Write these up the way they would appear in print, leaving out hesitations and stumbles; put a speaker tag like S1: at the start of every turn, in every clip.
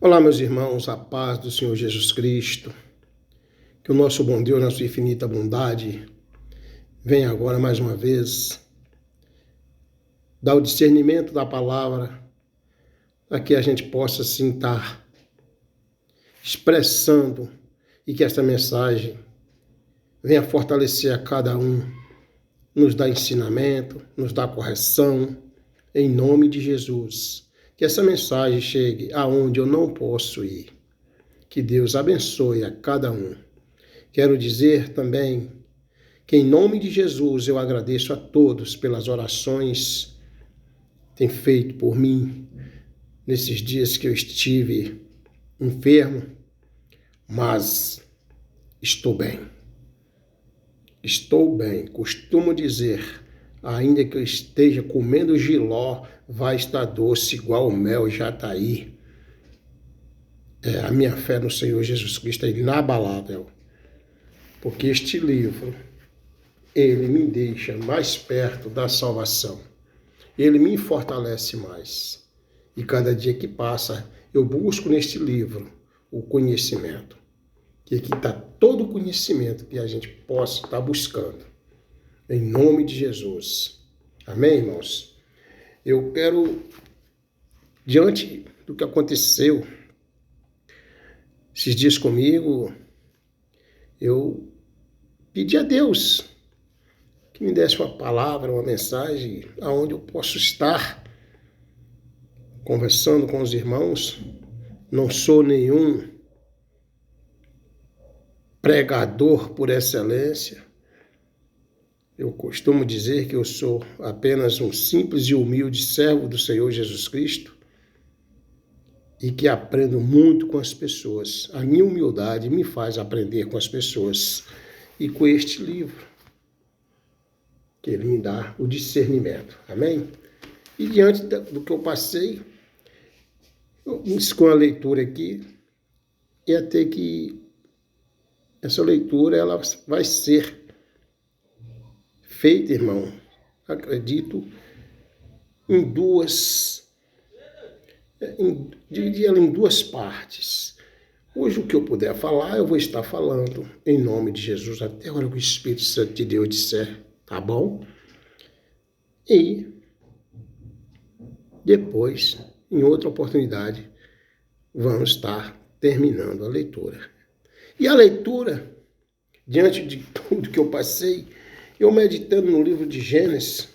S1: Olá, meus irmãos, a paz do Senhor Jesus Cristo, que o nosso bom Deus, na sua infinita bondade, venha agora mais uma vez dar o discernimento da palavra, para que a gente possa assim estar expressando e que esta mensagem venha fortalecer a cada um, nos dá ensinamento, nos dá correção, em nome de Jesus. Que essa mensagem chegue aonde eu não posso ir. Que Deus abençoe a cada um. Quero dizer também que em nome de Jesus eu agradeço a todos pelas orações que têm feito por mim nesses dias que eu estive enfermo, mas estou bem. Estou bem. Costumo dizer, ainda que eu esteja comendo jiló, vai estar doce igual o mel Jataí. A minha fé no Senhor Jesus Cristo é inabalável, porque este livro, ele me deixa mais perto da salvação. Ele me fortalece mais. E cada dia que passa, eu busco neste livro o conhecimento. Que aqui está todo o conhecimento que a gente possa estar buscando. Em nome de Jesus. Amém, irmãos? Eu quero, diante do que aconteceu esses dias comigo, eu pedi a Deus que me desse uma palavra, uma mensagem, aonde eu posso estar conversando com os irmãos. Não sou nenhum pregador por excelência. Eu costumo dizer que eu sou apenas um simples e humilde servo do Senhor Jesus Cristo e que aprendo muito com as pessoas. A minha humildade me faz aprender com as pessoas e com este livro, que ele me dá o discernimento. Amém? E diante do que eu passei, com a leitura aqui, e até que essa leitura ela vai ser feita, irmão, acredito, dividi ela em duas partes. Hoje o que eu puder falar, eu vou estar falando em nome de Jesus, até a hora que o Espírito Santo de Deus disser, tá bom? E depois, em outra oportunidade, vamos estar terminando a leitura. E a leitura, diante de tudo que eu passei, eu meditando no livro de Gênesis,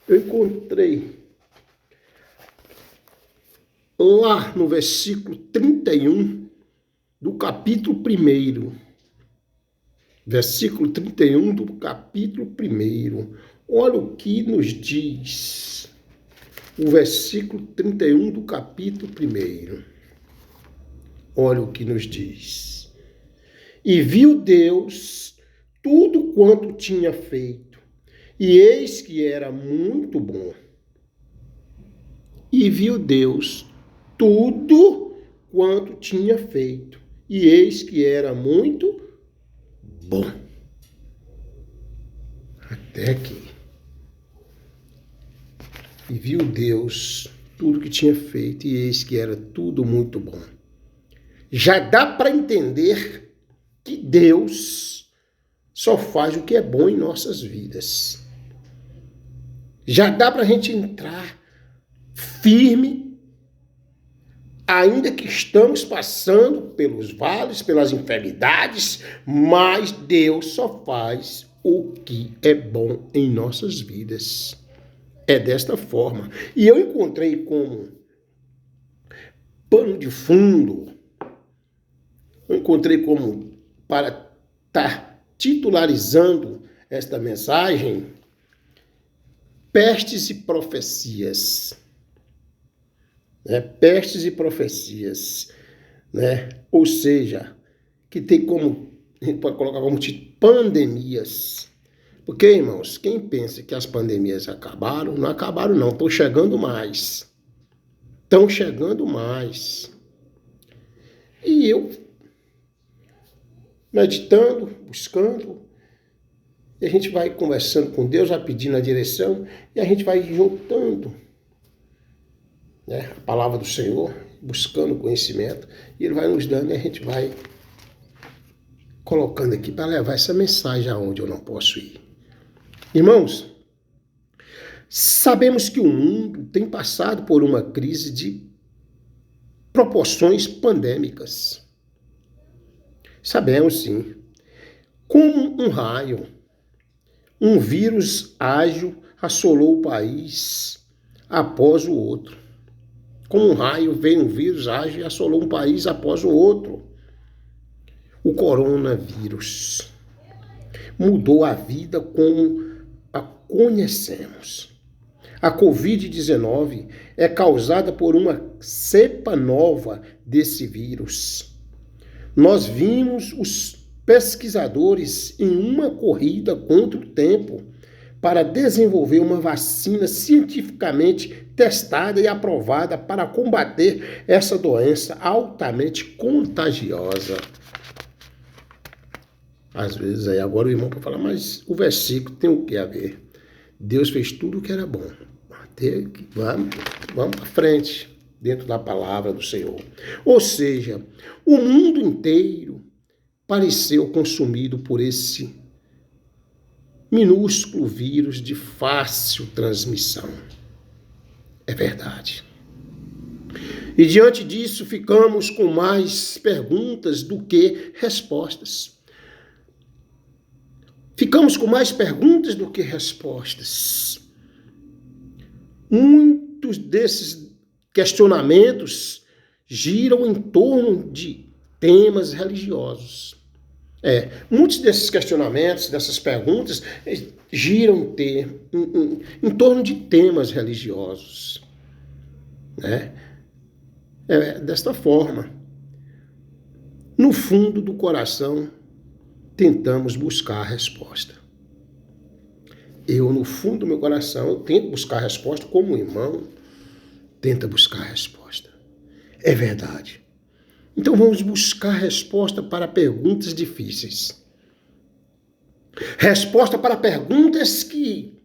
S1: eu encontrei lá no versículo 31 do capítulo 1. Versículo 31 do capítulo 1. Olha o que nos diz o versículo 31 do capítulo 1. Olha o que nos diz. E viu Deus tudo quanto tinha feito, e eis que era muito bom. E viu Deus tudo quanto tinha feito, e eis que era muito bom. Até aqui. E viu Deus tudo que tinha feito, e eis que era tudo muito bom. Já dá para entender que Deus só faz o que é bom em nossas vidas. Já dá para a gente entrar firme, ainda que estamos passando pelos vales, pelas enfermidades, mas Deus só faz o que é bom em nossas vidas. É desta forma. E eu encontrei como pano de fundo, eu encontrei como para estar titularizando esta mensagem, pestes e profecias. Pestes e profecias, né? Ou seja, que tem como, a gente pode colocar como título, pandemias. Porque, irmãos, quem pensa que as pandemias acabaram, não acabaram não, estão chegando mais. Estão chegando mais. E eu, meditando, buscando, e a gente vai conversando com Deus, vai pedindo a direção, e a gente vai juntando, né, a palavra do Senhor, buscando conhecimento, e Ele vai nos dando e a gente vai colocando aqui para levar essa mensagem aonde eu não posso ir. Irmãos, sabemos que o mundo tem passado por uma crise de proporções pandêmicas. Sabemos, sim. Como um raio, um vírus ágil assolou o país após o outro. Como um raio, veio um vírus ágil e assolou um país após o outro. O coronavírus mudou a vida como a conhecemos. A Covid-19 é causada por uma cepa nova desse vírus. Nós vimos os pesquisadores em uma corrida contra o tempo para desenvolver uma vacina cientificamente testada e aprovada para combater essa doença altamente contagiosa. Às vezes aí agora o irmão pode falar, mas o versículo tem o que a ver? Deus fez tudo o que era bom. Vamos para frente, dentro da palavra do Senhor. Ou seja, o mundo inteiro pareceu consumido por esse minúsculo vírus de fácil transmissão. É verdade. E diante disso, ficamos com mais perguntas do que respostas. Ficamos com mais perguntas do que respostas. Muitos desses questionamentos giram em torno de temas religiosos. Muitos desses questionamentos, dessas perguntas, giram em torno de temas religiosos. Desta forma, no fundo do coração, tentamos buscar a resposta. No fundo do meu coração, eu tento buscar a resposta como um irmão tenta buscar a resposta. É verdade. Então vamos buscar resposta para perguntas difíceis. Resposta para perguntas que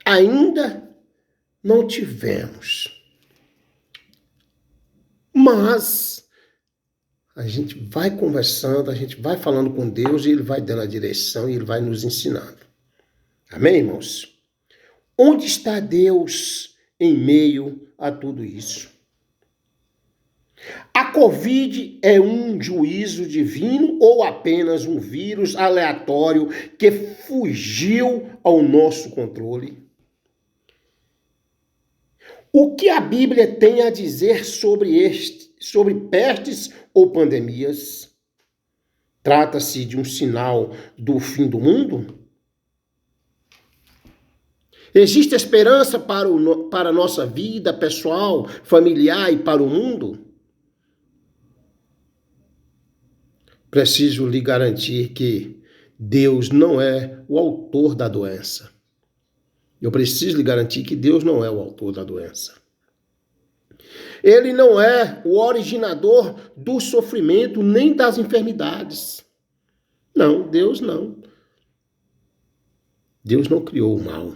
S1: ainda não tivemos. Mas a gente vai conversando, a gente vai falando com Deus e Ele vai dando a direção e Ele vai nos ensinando. Amém, irmãos? Onde está Deus em meio a tudo isso? A Covid é um juízo divino ou apenas um vírus aleatório que fugiu ao nosso controle? O que a Bíblia tem a dizer sobre pestes ou pandemias? Trata-se de um sinal do fim do mundo? Existe esperança para a nossa vida pessoal, familiar e para o mundo? Preciso lhe garantir que Deus não é o autor da doença. Eu preciso lhe garantir que Deus não é o autor da doença. Ele não é o originador do sofrimento nem das enfermidades. Não, Deus não. Deus não criou o mal.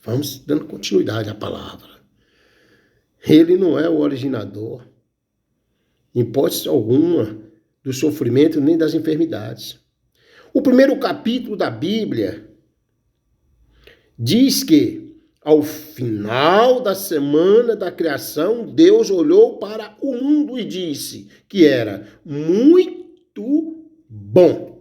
S1: Vamos dando continuidade à palavra. Ele não é o originador, em hipótese alguma, do sofrimento nem das enfermidades. O primeiro capítulo da Bíblia diz que, ao final da semana da criação, Deus olhou para o mundo e disse que era muito bom.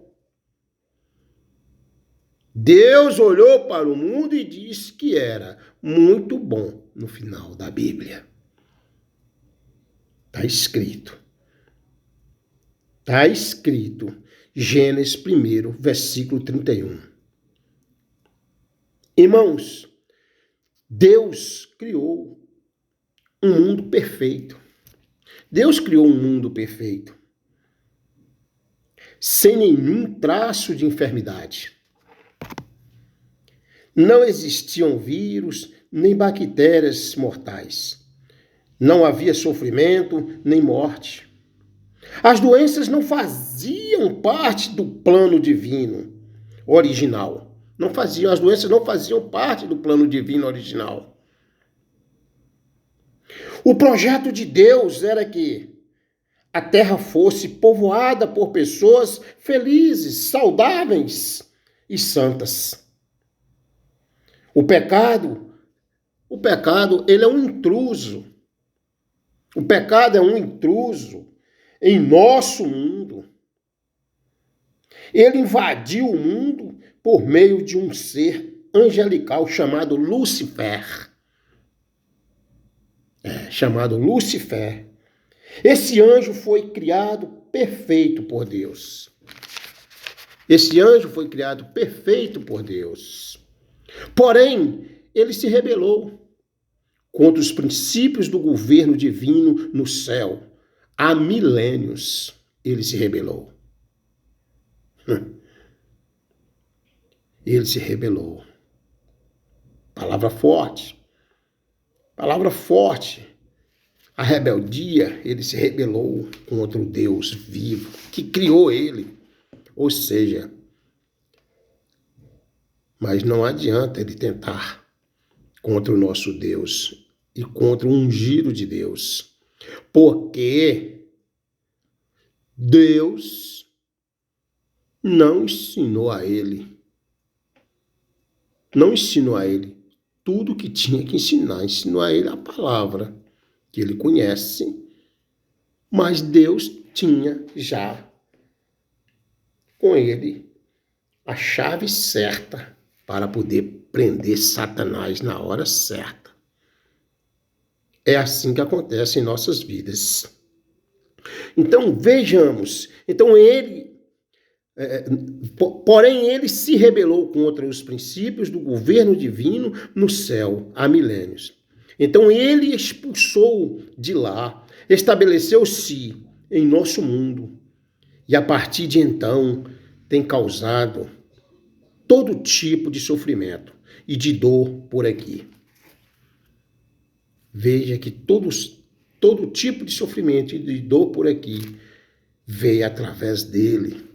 S1: Deus olhou para o mundo e disse que era muito bom no final da Bíblia. Está escrito. Está escrito. Gênesis 1, versículo 31. Irmãos, Deus criou um mundo perfeito. Deus criou um mundo perfeito. Sem nenhum traço de enfermidade. Não existiam vírus nem bactérias mortais. Não havia sofrimento nem morte. As doenças não faziam parte do plano divino original. As doenças não faziam parte do plano divino original. O projeto de Deus era que a terra fosse povoada por pessoas felizes, saudáveis e santas. O pecado, ele é um intruso. O pecado é um intruso em nosso mundo. Ele invadiu o mundo por meio de um ser angelical chamado Lúcifer. Chamado Lúcifer. Esse anjo foi criado perfeito por Deus. Esse anjo foi criado perfeito por Deus. Porém, ele se rebelou contra os princípios do governo divino no céu. Há milênios ele se rebelou. Ele se rebelou. Palavra forte. Palavra forte. A rebeldia, ele se rebelou contra o Deus vivo que criou ele. Ou seja, mas não adianta ele tentar contra o nosso Deus e contra o ungido de Deus. Porque Deus não ensinou a ele tudo o que tinha que ensinar. Ensinou a ele a palavra que ele conhece, mas Deus tinha já com ele a chave certa para poder prender Satanás na hora certa. É assim que acontece em nossas vidas. Então, vejamos. Então, porém, ele se rebelou contra os princípios do governo divino no céu há milênios. Então, ele expulsou de lá, estabeleceu-se em nosso mundo. E, a partir de então, tem causado todo tipo de sofrimento e de dor por aqui. Veja que todo tipo de sofrimento e de dor por aqui veio através dele.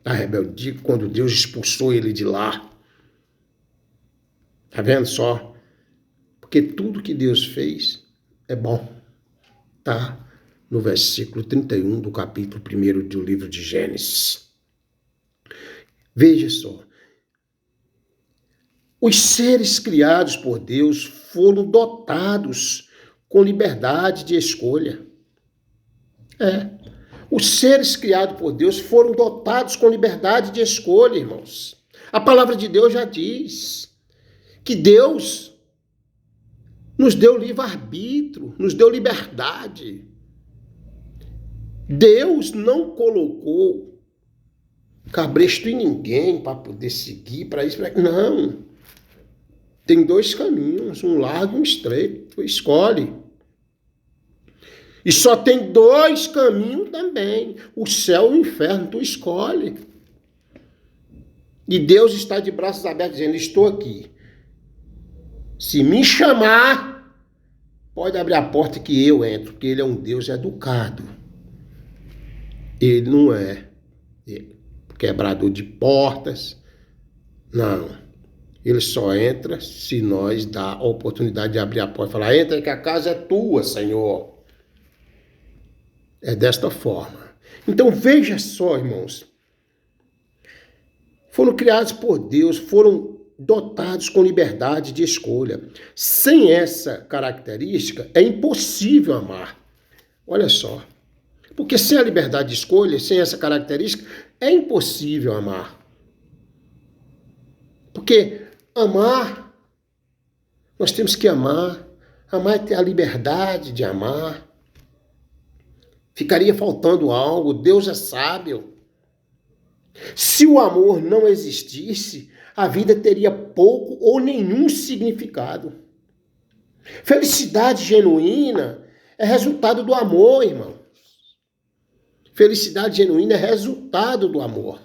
S1: A rebeldia, quando Deus expulsou ele de lá. Tá vendo só? Porque tudo que Deus fez é bom. Tá no versículo 31 do capítulo 1 do livro de Gênesis. Veja só. Os seres criados por Deus foram dotados com liberdade de escolha. Os seres criados por Deus foram dotados com liberdade de escolha, irmãos. A palavra de Deus já diz que Deus nos deu livre-arbítrio, nos deu liberdade. Deus não colocou cabresto em ninguém para poder seguir, para isso, não. Tem dois caminhos, um largo e um estreito. Tu escolhe. E só tem dois caminhos também. O céu e o inferno. Tu escolhe. E Deus está de braços abertos dizendo, estou aqui. Se me chamar, pode abrir a porta que eu entro. Porque ele é um Deus educado. Ele não é quebrador de portas. Não. Ele só entra se nós dá a oportunidade de abrir a porta e falar, entra que a casa é tua, Senhor. É desta forma. Então veja só, irmãos. Foram criados por Deus, foram dotados com liberdade de escolha. Sem essa característica, é impossível amar. Olha só. Porque sem a liberdade de escolha, sem essa característica, é impossível amar. Porque amar, nós temos que amar. Amar é ter a liberdade de amar. Ficaria faltando algo, Deus é sábio. Se o amor não existisse, a vida teria pouco ou nenhum significado. Felicidade genuína é resultado do amor, irmão. Felicidade genuína é resultado do amor.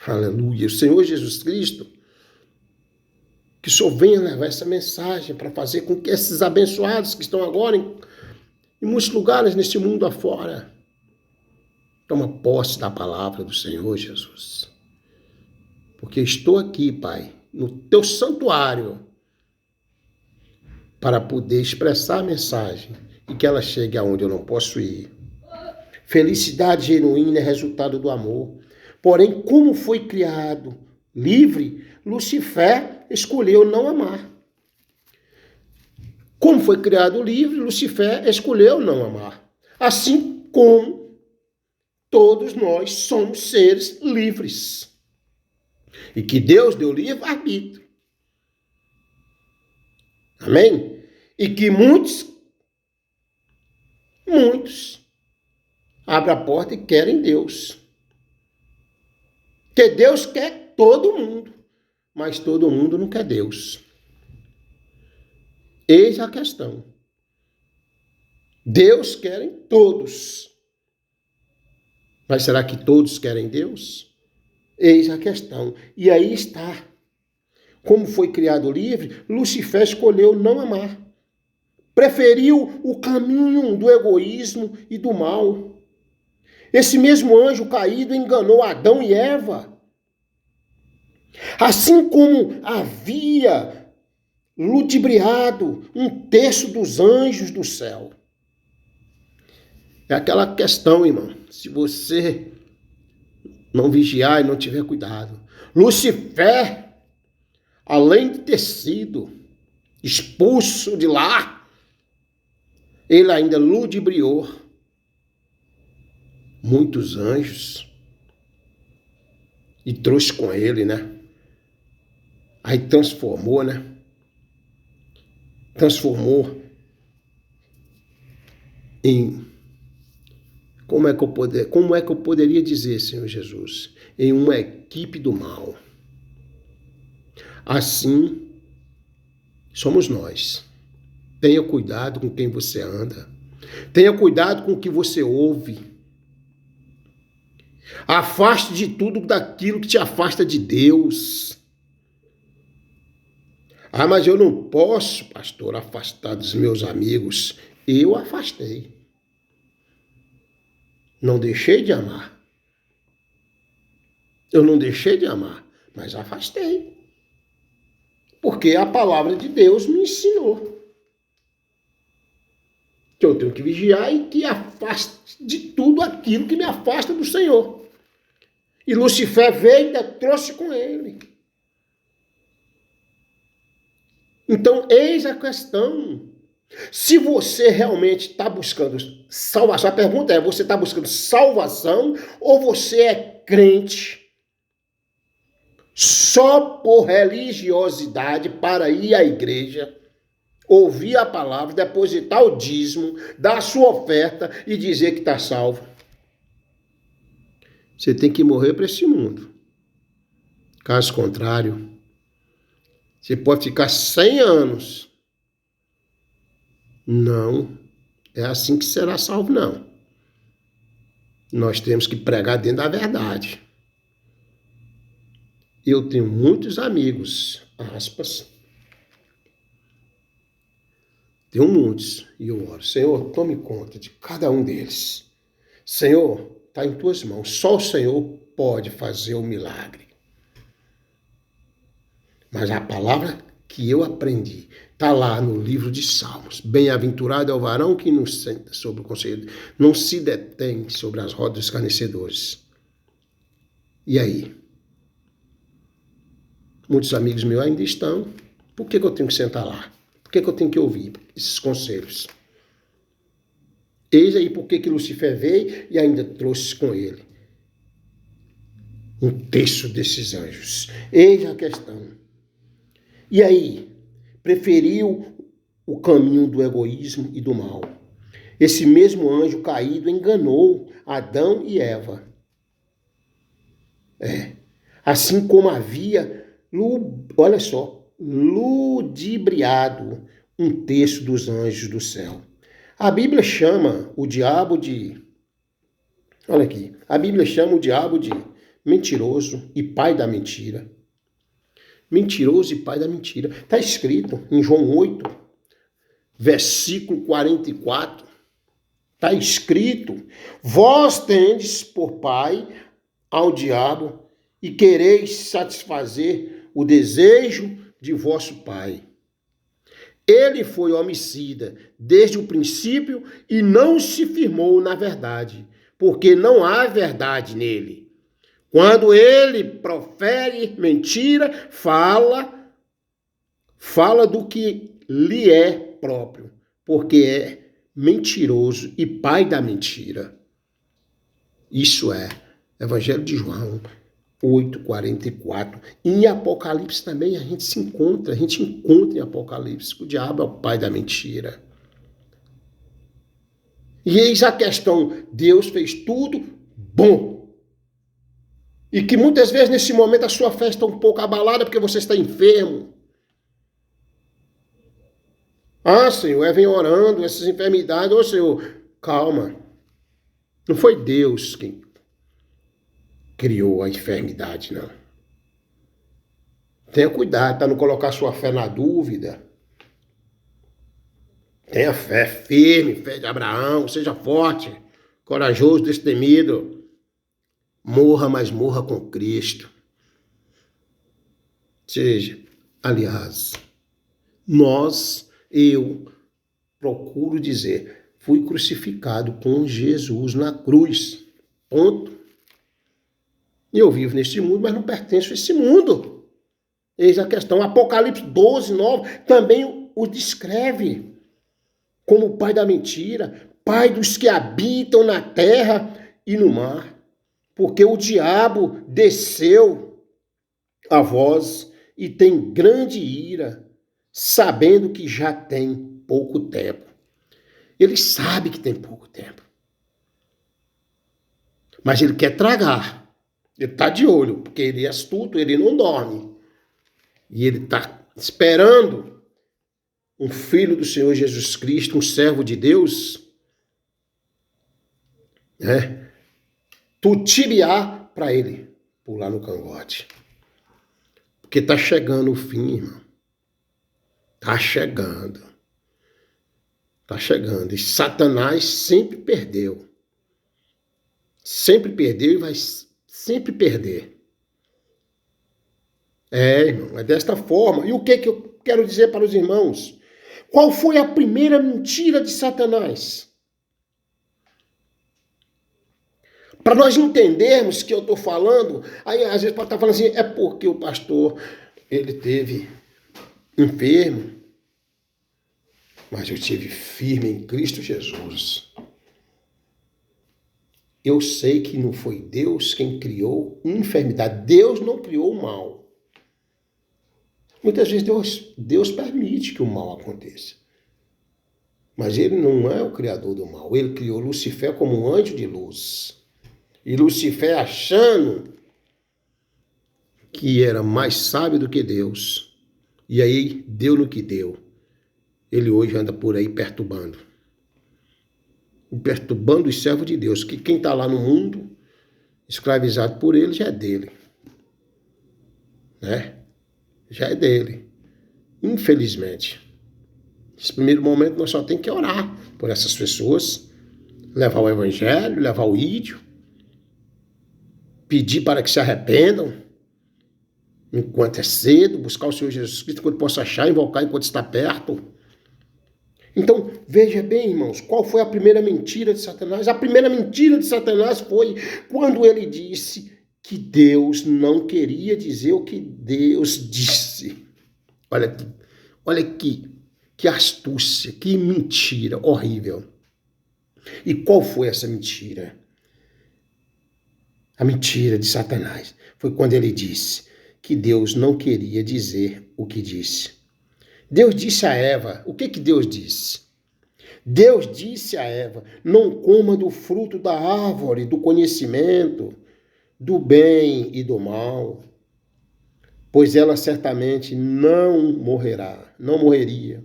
S1: Aleluia. O Senhor Jesus Cristo, que o Senhor venha levar essa mensagem para fazer com que esses abençoados que estão agora em muitos lugares neste mundo afora, toma posse da palavra do Senhor Jesus. Porque estou aqui, Pai, no teu santuário, para poder expressar a mensagem e que ela chegue aonde eu não posso ir. Felicidade genuína é resultado do amor. Porém, como foi criado livre, Lucifer escolheu não amar. Como foi criado livre, Lucifer escolheu não amar. Assim como todos nós somos seres livres. E que Deus deu livre-arbítrio. Amém? E que muitos abrem a porta e querem Deus. Porque Deus quer todo mundo, mas todo mundo não quer Deus. Eis a questão. Deus quer todos. Mas será que todos querem Deus? Eis a questão. E aí está. Como foi criado livre, Lucifer escolheu não amar. Preferiu o caminho do egoísmo e do mal. Esse mesmo anjo caído enganou Adão e Eva. Assim como havia ludibriado um terço dos anjos do céu. É aquela questão, irmão. Se você não vigiar e não tiver cuidado. Lucifer, além de ter sido expulso de lá, ele ainda ludibriou muitos anjos e trouxe com ele, né? Aí transformou, né? Transformou em... Como é que eu poderia dizer, Senhor Jesus? Em uma equipe do mal. Assim somos nós. Tenha cuidado com quem você anda. Tenha cuidado com o que você ouve. Afaste de tudo daquilo que te afasta de Deus. Ah, mas eu não posso, pastor, afastar dos meus amigos. Eu afastei. Não deixei de amar. Eu não deixei de amar, mas afastei. Porque a palavra de Deus me ensinou que eu tenho que vigiar e que afaste de tudo aquilo que me afasta do Senhor. E Lucifer veio e ainda trouxe com ele. Então, eis a questão. Se você realmente está buscando salvação, a pergunta é, você está buscando salvação ou você é crente só por religiosidade para ir à igreja, ouvir a palavra, depositar o dízimo, dar a sua oferta e dizer que está salvo? Você tem que morrer para esse mundo. Caso contrário, você pode ficar 100 anos. Não é assim que será salvo, não. Nós temos que pregar dentro da verdade. Eu tenho muitos amigos, aspas. Tenho muitos. E eu oro, Senhor, tome conta de cada um deles. Senhor, está em tuas mãos. Só o Senhor pode fazer o milagre. Mas a palavra que eu aprendi está lá no livro de Salmos. Bem-aventurado é o varão que não senta sobre o conselho, não se detém sobre as rodas dos escarnecedores. E aí? Muitos amigos meus ainda estão. Por que eu tenho que sentar lá? Por que eu tenho que ouvir esses conselhos? Eis aí por que Lucifer veio e ainda trouxe com ele um terço desses anjos. Eis a questão. E aí? Preferiu o caminho do egoísmo e do mal. Esse mesmo anjo caído enganou Adão e Eva. Assim como havia, olha só, ludibriado um terço dos anjos do céu. A Bíblia chama o diabo de... Olha aqui. A Bíblia chama o diabo de mentiroso e pai da mentira. Mentiroso e pai da mentira. Está escrito em João 8, versículo 44. Está escrito: vós tendes por pai ao diabo e quereis satisfazer o desejo de vosso pai. Ele foi homicida desde o princípio e não se firmou na verdade, porque não há verdade nele. Quando ele profere mentira, fala do que lhe é próprio, porque é mentiroso e pai da mentira. Isso é Evangelho de João 8:44. Em Apocalipse também a gente encontra em Apocalipse que o diabo é o pai da mentira. E eis a questão, Deus fez tudo bom. E que muitas vezes nesse momento a sua fé está um pouco abalada porque você está enfermo. Ah, Senhor, vem orando, essas enfermidades. Ô, Senhor, calma. Não foi Deus quem criou a enfermidade, não. Tenha cuidado para não colocar sua fé na dúvida. Tenha fé firme, fé de Abraão, seja forte, corajoso, destemido. Morra, mas morra com Cristo. Seja, aliás, eu procuro dizer, fui crucificado com Jesus na cruz. Ponto. E eu vivo neste mundo, mas não pertenço a esse mundo. Eis a questão. Apocalipse 12:9 também o descreve como o pai da mentira, pai dos que habitam na terra e no mar. Porque o diabo desceu a voz e tem grande ira, sabendo que já tem pouco tempo. Ele sabe que tem pouco tempo. Mas ele quer tragar. Ele está de olho, porque ele é astuto, ele não dorme. E ele está esperando um filho do Senhor Jesus Cristo, um servo de Deus, tutibiar para ele pular no cangote. Porque está chegando o fim, irmão. Está chegando. Está chegando. E Satanás sempre perdeu. Sempre perdeu e vai sempre perder. Irmão, é desta forma. E o que eu quero dizer para os irmãos? Qual foi a primeira mentira de Satanás? Para nós entendermos que eu estou falando, aí às vezes pode estar falando assim, é porque o pastor, ele teve enfermo, mas eu estive firme em Cristo Jesus. Eu sei que não foi Deus quem criou enfermidade. Deus não criou o mal. Muitas vezes Deus permite que o mal aconteça. Mas ele não é o criador do mal. Ele criou Lucifer como um anjo de luz. E Lucifer, achando que era mais sábio do que Deus, e aí deu no que deu. Ele hoje anda por aí perturbando os servos de Deus, que quem está lá no mundo, escravizado por ele, já é dele. Já é dele. Infelizmente. Nesse primeiro momento, nós só temos que orar por essas pessoas, levar o evangelho, levar o ídio, pedir para que se arrependam, enquanto é cedo, buscar o Senhor Jesus Cristo enquanto possa achar, invocar enquanto está perto. Então, veja bem, irmãos, qual foi a primeira mentira de Satanás? A primeira mentira de Satanás foi quando ele disse que Deus não queria dizer o que Deus disse. Olha que astúcia, que mentira horrível. E qual foi essa mentira? A mentira de Satanás foi quando ele disse que Deus não queria dizer o que disse. Deus disse a Eva, o que Deus disse? Deus disse a Eva, não coma do fruto da árvore, do conhecimento, do bem e do mal, pois ela certamente não morreria.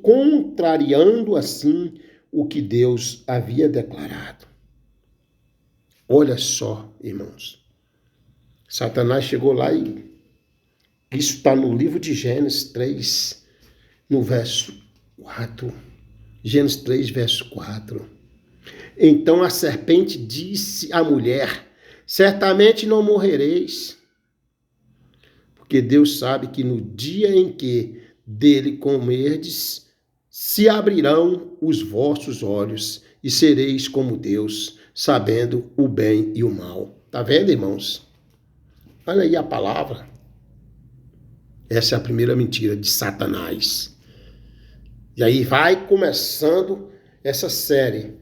S1: Contrariando assim o que Deus havia declarado. Olha só, irmãos. Satanás chegou lá e isso está no livro de Gênesis 3, no verso 4. Gênesis 3, verso 4. Então a serpente disse à mulher, certamente não morrereis, porque Deus sabe que no dia em que dele comerdes, se abrirão os vossos olhos e sereis como Deus, sabendo o bem e o mal. Tá vendo, irmãos? Olha aí a palavra. Essa é a primeira mentira de Satanás. E aí vai começando essa série.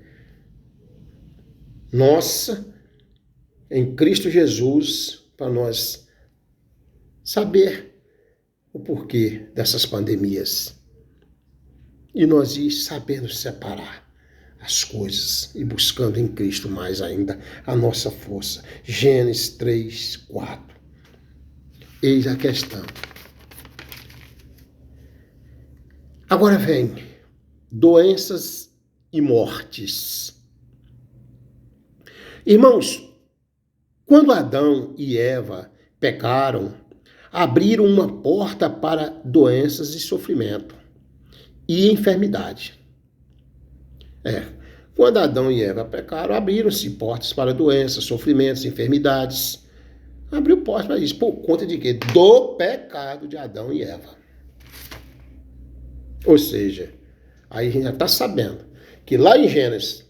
S1: Nossa, em Cristo Jesus, para nós saber o porquê dessas pandemias. E nós ir sabendo separar as coisas e buscando em Cristo mais ainda a nossa força. Gênesis 3:4. Eis a questão. Agora vem doenças e mortes. Irmãos, quando Adão e Eva pecaram, abriram uma porta para doenças e sofrimento e enfermidade. Quando Adão e Eva pecaram, abriram-se portas para doenças, sofrimentos, enfermidades. Abriu portas para isso. Por conta de quê? Do pecado de Adão e Eva. Ou seja, aí a gente já está sabendo que lá em Gênesis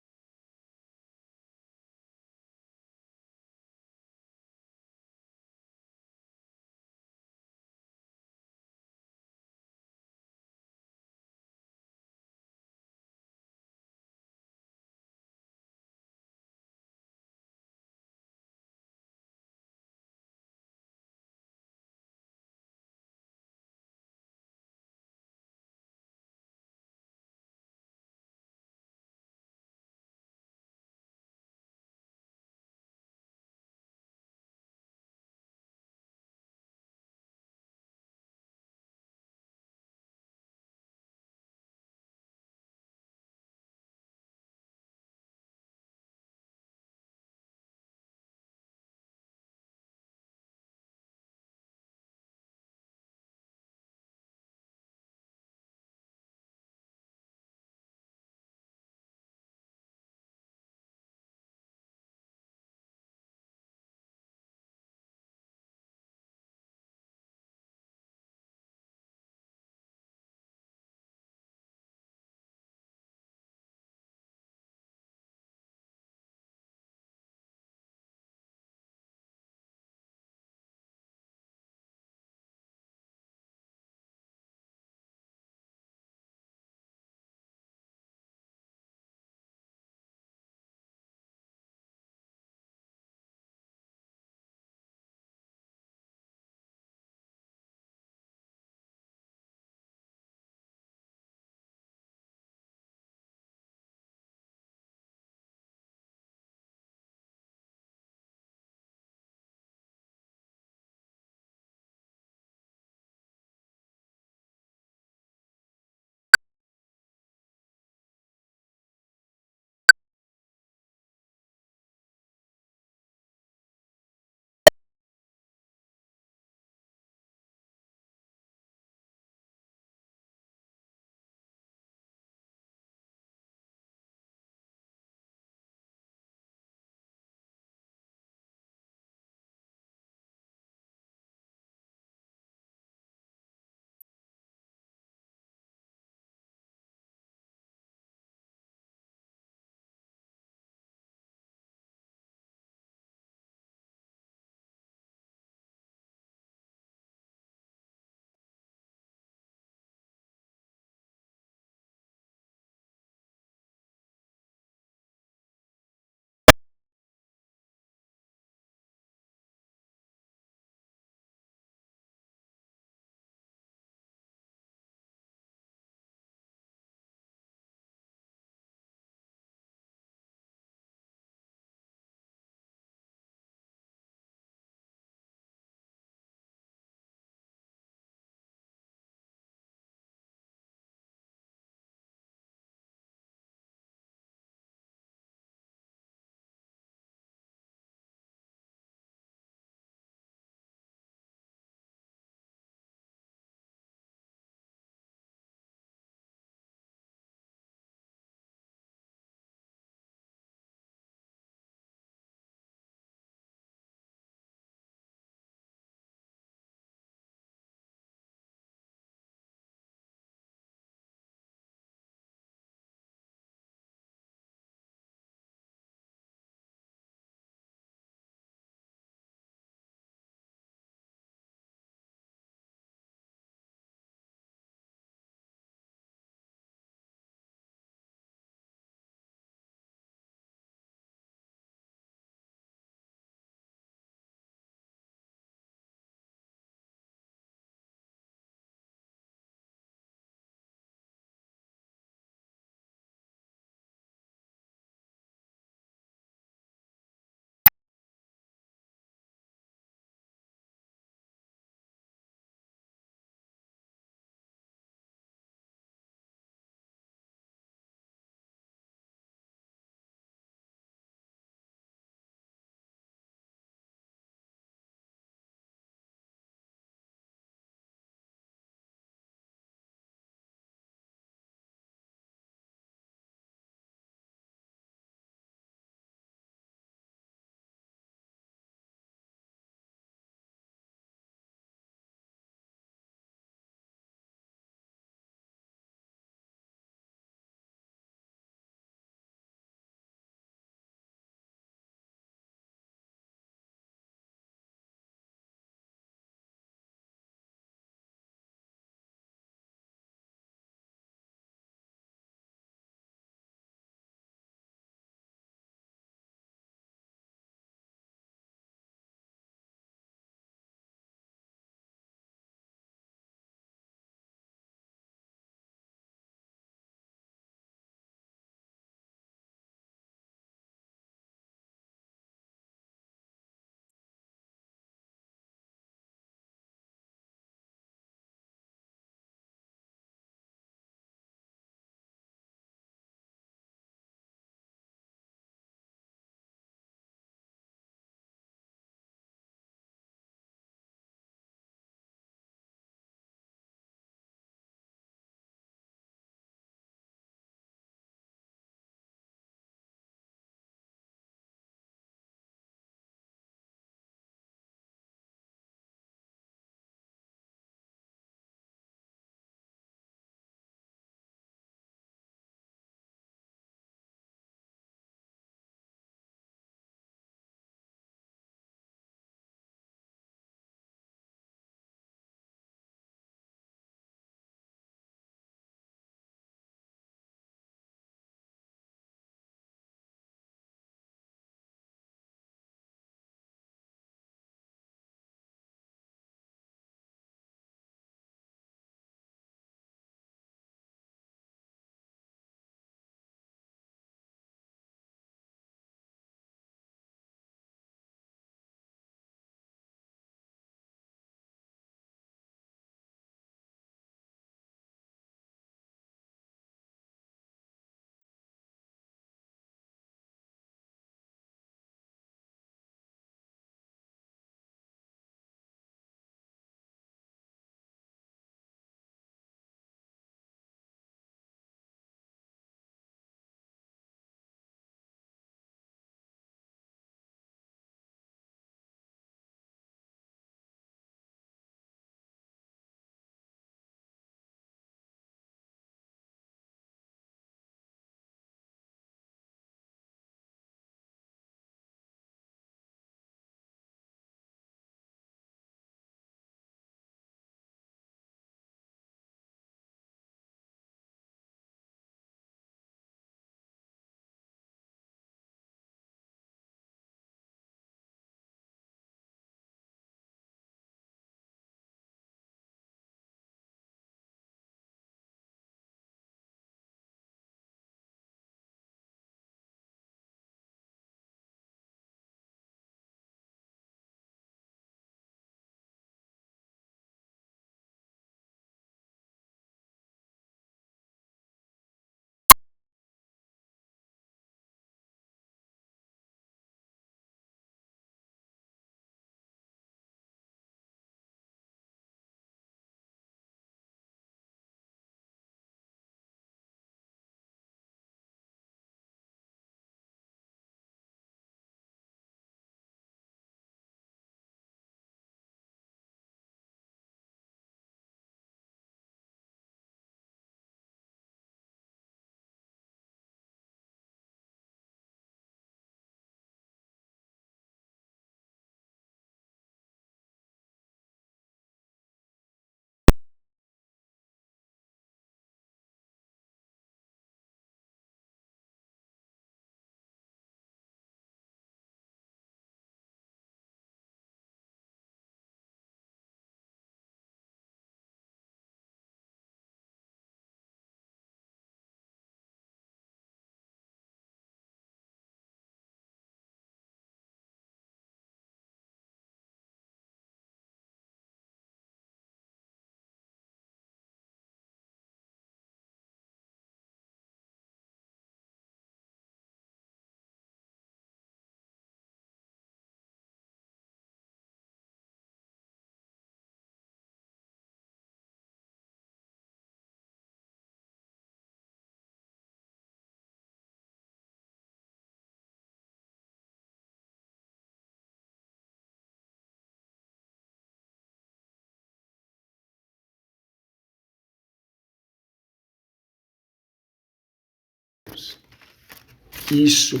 S1: Isso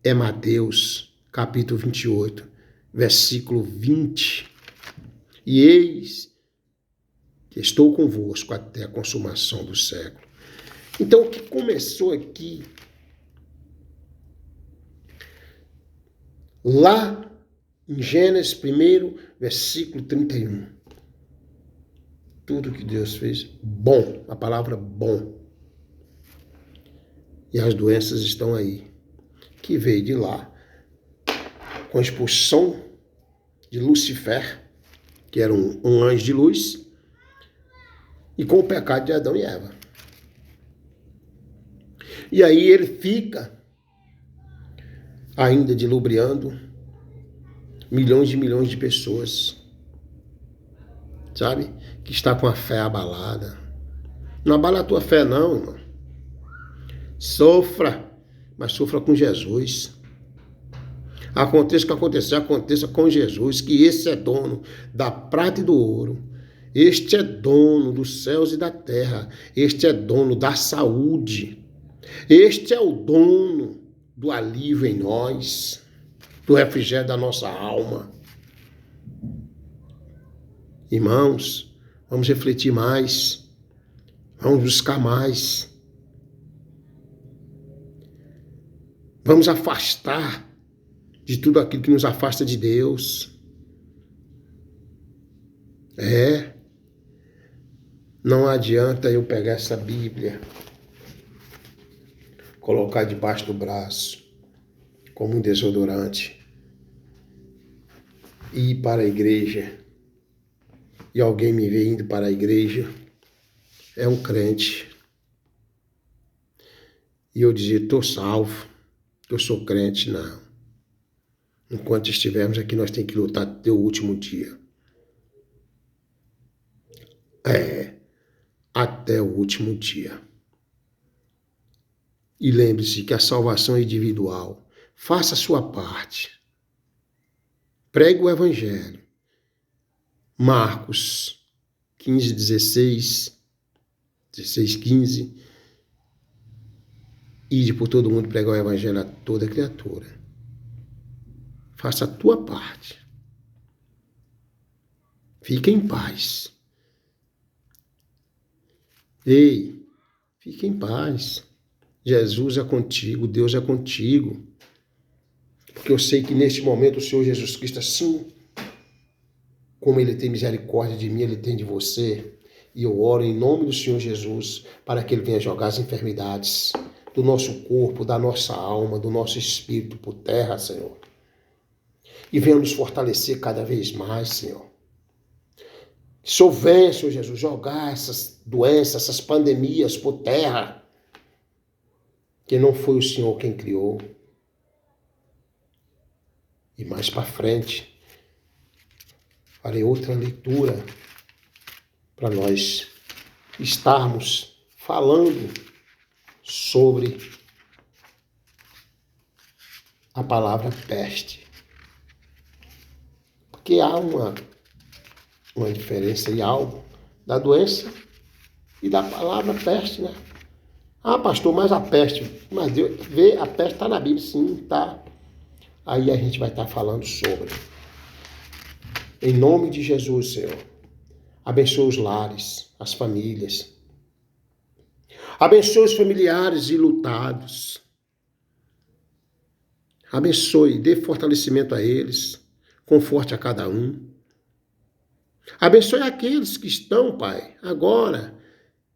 S1: é Mateus, capítulo 28, versículo 20. E eis que estou convosco até a consumação do século. Então, o que começou aqui, lá em Gênesis 1, versículo 31. Tudo que Deus fez, bom, a palavra bom. E as doenças estão aí, que veio de lá, com a expulsão de Lucifer, que era um anjo de luz, e com o pecado de Adão e Eva. E aí ele fica ainda dilubriando milhões de pessoas, sabe? Que está com a fé abalada. Não abala a tua fé não, irmão. Sofra, mas sofra com Jesus. Aconteça o que acontecer, aconteça com Jesus, que esse é dono da prata e do ouro. Este é dono dos céus e da terra. Este é dono da saúde. Este é o dono do alívio em nós, do refrigério da nossa alma. Irmãos, vamos refletir mais. Vamos buscar mais. Vamos afastar de tudo aquilo que nos afasta de Deus. Não adianta eu pegar essa Bíblia, colocar debaixo do braço, como um desodorante, e ir para a igreja, e alguém me vê indo para a igreja, é um crente, e eu dizer, estou salvo, eu sou crente, não. Enquanto estivermos aqui, nós temos que lutar até o último dia. Até o último dia. E lembre-se que a salvação é individual. Faça a sua parte. Pregue o Evangelho. Marcos 15, 16, 15. Ide por todo mundo pregar o Evangelho a toda criatura. Faça a tua parte. Fique em paz. Ei, fique em paz. Jesus é contigo, Deus é contigo. Porque eu sei que neste momento o Senhor Jesus Cristo, assim como Ele tem misericórdia de mim, Ele tem de você. E eu oro em nome do Senhor Jesus para que Ele venha jogar as enfermidades do nosso corpo, da nossa alma, do nosso espírito por terra, Senhor. E venha nos fortalecer cada vez mais, Senhor. Que o Senhor venha, Senhor Jesus, jogar essas doenças, essas pandemias por terra. Que não foi o Senhor quem criou. E mais para frente, farei outra leitura para nós estarmos falando sobre a palavra peste. Porque há uma diferença em algo da doença e da palavra peste, né? Ah, pastor, mas a peste, mas Deus vê, a peste está na Bíblia, sim, tá. Aí a gente vai estar falando sobre. Em nome de Jesus, Senhor, abençoa os lares, as famílias. Abençoe os familiares ilutados. Abençoe, dê fortalecimento a eles, conforte a cada um. Abençoe aqueles que estão, Pai, agora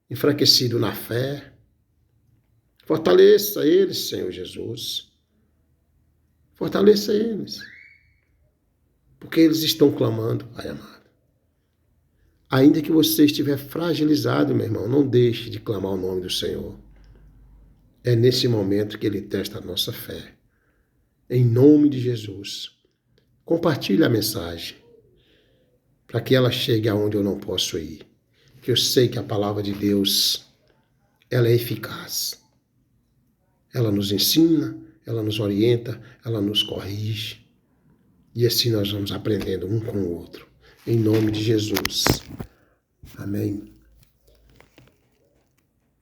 S1: enfraquecidos na fé. Fortaleça eles, Senhor Jesus. Fortaleça eles. Porque eles estão clamando, Pai amado. Ainda que você estiver fragilizado, meu irmão, não deixe de clamar o nome do Senhor. É nesse momento que Ele testa a nossa fé. Em nome de Jesus. Compartilhe a mensagem, para que ela chegue aonde eu não posso ir. Que eu sei que a palavra de Deus, ela é eficaz. Ela nos ensina, ela nos orienta, ela nos corrige. E assim nós vamos aprendendo um com o outro. Em nome de Jesus. Amém.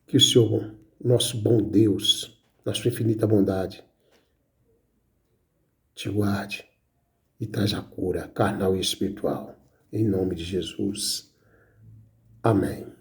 S1: Que o Senhor, nosso bom Deus, na sua infinita bondade, te guarde e traz a cura carnal e espiritual. Em nome de Jesus. Amém.